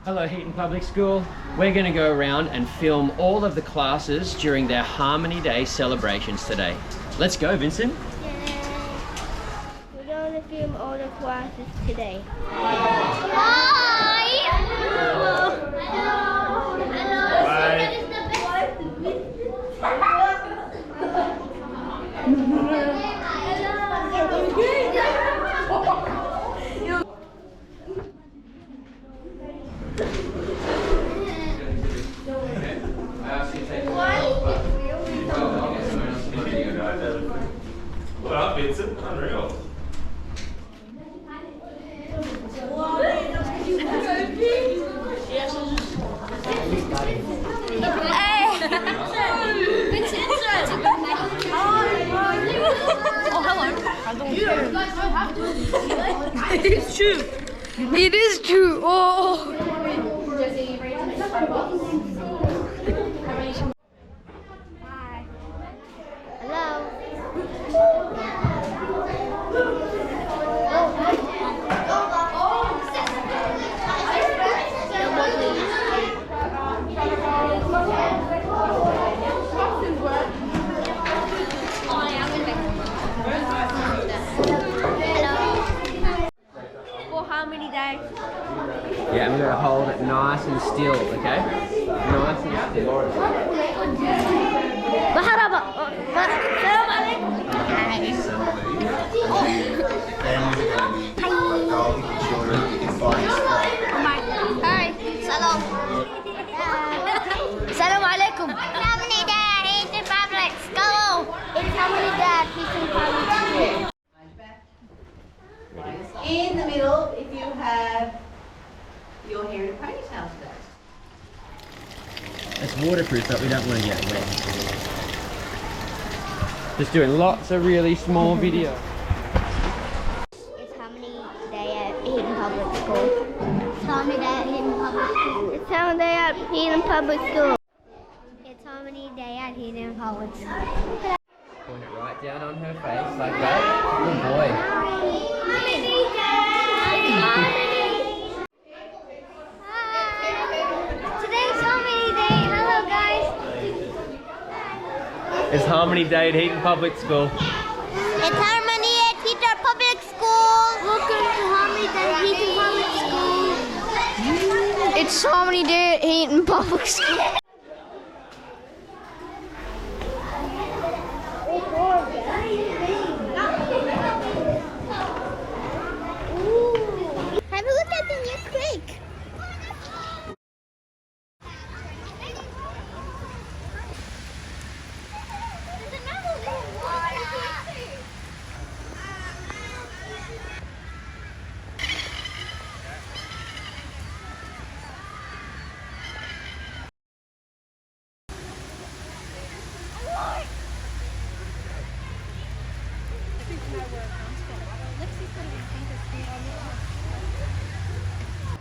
Hello Heaton Public School. We're going to go around and film all of the classes during their Harmony Day celebrations today. Let's go, Vincent. Yay. We're going to film all the classes today. Hi! Hello! What up, Vincent? Unreal. Oh, hello. I don't care. It is true. It is true. Oh. Hi. Hello. For Harmony Day. Yeah, I'm going to hold it nice and still, okay? Nice and still. Hi. Salam. Assalamu alaikum. Harmony Day, Heaton Public School. It's Harmony Day, Heaton Public School. In the middle, if you have your hair in a ponytail today. It's waterproof, but we don't want to get wet. Just doing lots of really small video. It's Harmony Day at Heaton Public School. It's Harmony Day at Heaton Public School. It's Harmony Day at Heaton Public School. It's Harmony Day at Heaton Public School. Point it right down on her face like that. Good boy. Harmony Day! Hi! Today's Harmony Day. Hello, guys. It's Harmony Day at Heaton Public School. It's Harmony at Heaton Public School. Welcome to Harmony Day at Heaton Public School. It's Harmony Day at Heaton Public School. Have a look at the new creek. There's another one.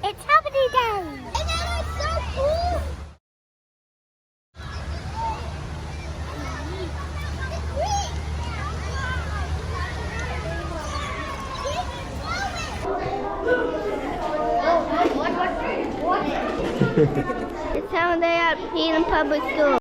It's Harmony Day! And that looks so cool! It's Harmony Day at Heaton Public School.